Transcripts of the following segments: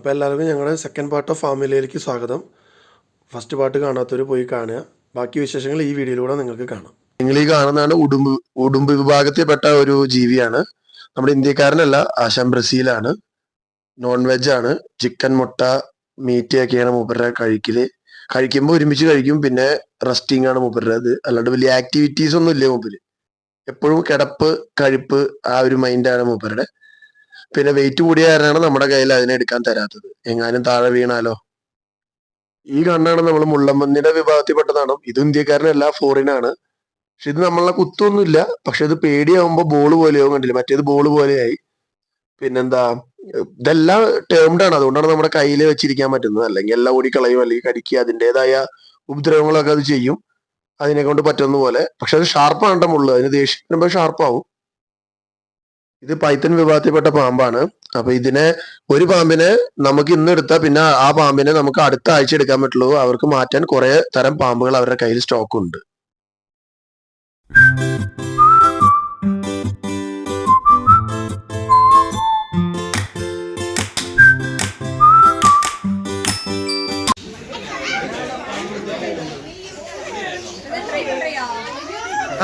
അപ്പോൾ എല്ലാവർക്കും ഞങ്ങളുടെ സെക്കൻഡ് പാർട്ട് ഓഫ് ഫാമിലിയിലേക്ക് സ്വാഗതം. ഫസ്റ്റ് പാർട്ട് കാണാത്തവർ പോയി കാണുക. ബാക്കി വിശേഷങ്ങൾ ഈ വീഡിയോയിലൂടെ നിങ്ങൾക്ക് കാണാം. നിങ്ങൾ ഈ കാണുന്നതാണ് ഉടുമ്പ് വിഭാഗത്തിൽപ്പെട്ട ഒരു ജീവിയാണ്. നമ്മുടെ ഇന്ത്യക്കാരനല്ല, ആശാൻ ബ്രസീലാണ്. നോൺ വെജ് ആണ്. ചിക്കൻ, മുട്ട, മീറ്റ് ഒക്കെയാണ് മൂപ്പരുടെ കഴിക്കല്. കഴിക്കുമ്പോൾ ഒരുമിച്ച് കഴിക്കും. പിന്നെ റെസ്റ്റിംഗ് ആണ് മൂപ്പരുടെ. അത് അല്ലാണ്ട് വലിയ ആക്ടിവിറ്റീസ് ഒന്നും ഇല്ല മൂപ്പര്. എപ്പോഴും കിടപ്പ്, കഴിപ്പ്, ആ ഒരു മൈൻഡാണ് മൂപ്പരുടെ. പിന്നെ വെയിറ്റ് കൂടിയ കാരണമാണ് നമ്മുടെ കയ്യിൽ അതിനെ എടുക്കാൻ തരാത്തത്. എങ്ങാനും താഴെ വീണാലോ. ഈ കണ്ണാണ് നമ്മൾ മുള്ളമ്പന്നിയുടെ വിഭാഗത്തിൽപ്പെട്ടതാണ്. ഇത് ഇന്ത്യക്കാരനല്ല, ഫോറിനാണ്. പക്ഷെ ഇത് നമ്മളെ കുത്തൊന്നുമില്ല. പക്ഷെ ഇത് പേടിയാവുമ്പോ ബോള് പോലെയാവും. കണ്ടില്ല, മറ്റേത് ബോള് പോലെയായി. പിന്നെന്താ, ഇതെല്ലാം ടേംഡ് ആണ്. അതുകൊണ്ടാണ് നമ്മുടെ കയ്യിൽ വെച്ചിരിക്കാൻ പറ്റുന്നത്. അല്ലെങ്കിൽ എല്ലാം ഓടിക്കളയും, അല്ലെങ്കിൽ കടിക്കുക, അതിൻ്റെതായ ഉപദ്രവങ്ങളൊക്കെ അത് ചെയ്യും അതിനെ കൊണ്ട് പറ്റുന്ന പോലെ. പക്ഷെ അത് ഷാർപ്പാണ് മുള്ളു. അതിന് ദേഷ്യം വരുമ്പോൾ ഷാർപ്പാവും. ഇത് പൈത്തൺ വിഭാഗത്തിൽപ്പെട്ട പാമ്പാണ്. അപ്പൊ ഒരു പാമ്പിനെ നമുക്ക് ഇന്ന് എടുത്താൽ പിന്നെ ആ പാമ്പിനെ നമുക്ക് അടുത്ത ആഴ്ച എടുക്കാൻ പറ്റുള്ളൂ. അവർക്ക് മാറ്റാൻ കുറെ തരം പാമ്പുകൾ അവരുടെ കയ്യിൽ സ്റ്റോക്ക് ഉണ്ട്.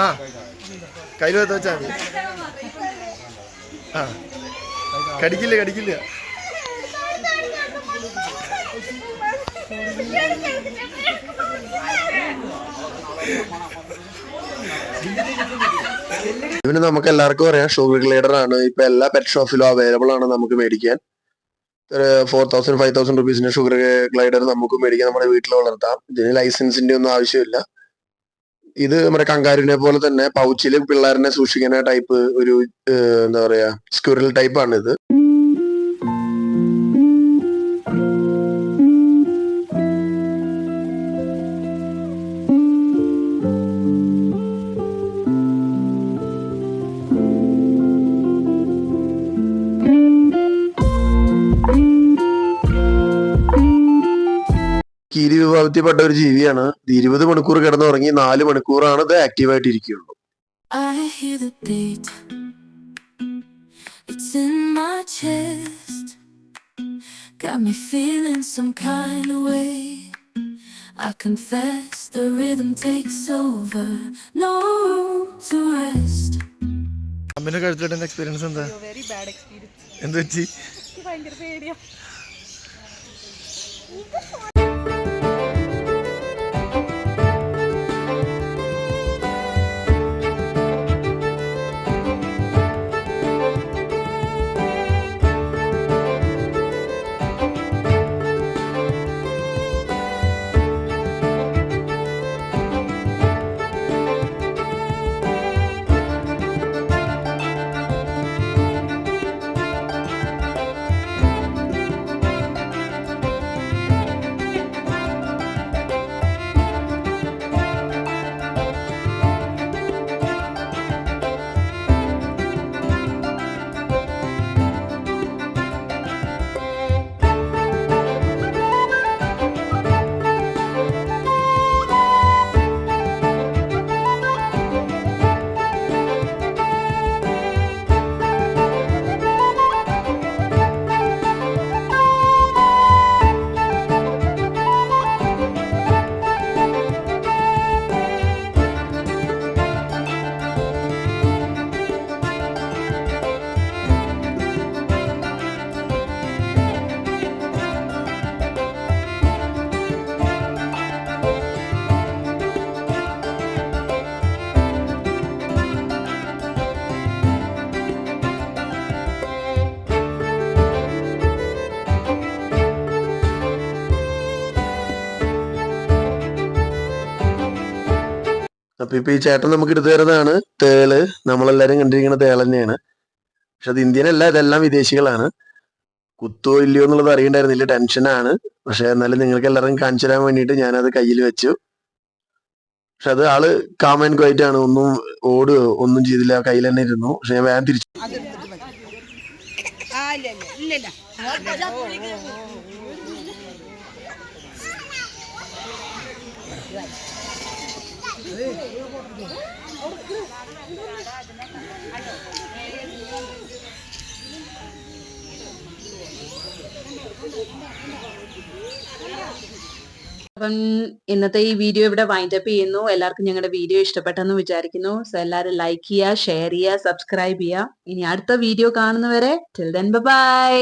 ആ കയ്യിൽ വെച്ചാൽ മതി. ആ കടിക്കില്ല. ഇവന് നമുക്ക് എല്ലാവർക്കും അറിയാം, ഷുഗർ ഗ്ലൈഡർ ആണ്. ഇപ്പൊ എല്ലാ പെറ്റ് ഷോപ്പിലും അവൈലബിൾ ആണ് നമുക്ക് മേടിക്കാൻ. 4000 5000 റുപ്പീസിന്റെ ഷുഗർ ഗ്ലൈഡർ നമുക്ക് മേടിക്കാൻ, നമ്മുടെ വീട്ടിൽ വളർത്താം. ഇതിന് ലൈസൻസിന്റെ ഒന്നും ആവശ്യമില്ല. ഇത് നമ്മുടെ കങ്കാരുവിനെ പോലെ തന്നെ പൗച്ചില് പിള്ളേരനെ സൂക്ഷിക്കുന്ന ടൈപ്പ് ഒരു എന്താ പറയാ, സ്ക്വിറൽ ടൈപ്പ് ആണ് ഇത്. കീരി വിഭാഗത്തിൽപ്പെട്ട ഒരു ജീവിയാണ്. 20 മണിക്കൂർ കിടന്നുറങ്ങി 4 മണിക്കൂറാണ് ഇത് ആക്റ്റീവായിട്ട് ഇരിക്കുകയുള്ളൂ. അമ്മേനെ കഴുത്തിലിടുന്ന എക്സ്പീരിയൻസ് എന്താ? എന്ത് പറ്റി? ഭയങ്കര പേടിയാ. അപ്പൊ ഇപ്പൊ ഈ ചേട്ടൻ നമുക്ക് എടുത്തു തരുന്നതാണ് തേള്. നമ്മളെല്ലാരും കണ്ടിരിക്കുന്ന തേൾ തന്നെയാണ്. പക്ഷെ അത് ഇന്ത്യനല്ല, ഇതെല്ലാം വിദേശികളാണ്. കുത്തോ ഇല്ലയോ എന്നുള്ളത് അറിയണ്ടായിരുന്നില്ല, ടെൻഷനാണ്. പക്ഷെ എന്നാലും നിങ്ങൾക്ക് എല്ലാവരും കാണിച്ചു തരാൻ വേണ്ടിയിട്ട് ഞാനത് കയ്യിൽ വെച്ചു. പക്ഷെ അത് ആള് കാം ആൻഡ് ക്വൈറ്റ് ആണ്. ഒന്നും ചെയ്തില്ല, കയ്യിൽ തന്നെ ഇരുന്നു. പക്ഷെ ഞാൻ വേഗം തിരിച്ചു. അപ്പം ഇന്നത്തെ ഈ വീഡിയോ ഇവിടെ വൈൻഡപ്പ് ചെയ്യുന്നു. എല്ലാവർക്കും ഞങ്ങളുടെ വീഡിയോ ഇഷ്ടപ്പെട്ടെന്ന് വിചാരിക്കുന്നു. സോ എല്ലാവരും ലൈക്ക് ചെയ്യുക, ഷെയർ ചെയ്യുക, സബ്സ്ക്രൈബ് ചെയ്യുക. ഇനി അടുത്ത വീഡിയോ കാണുന്നവരെ ടിൽ ദെൻ ബൈ.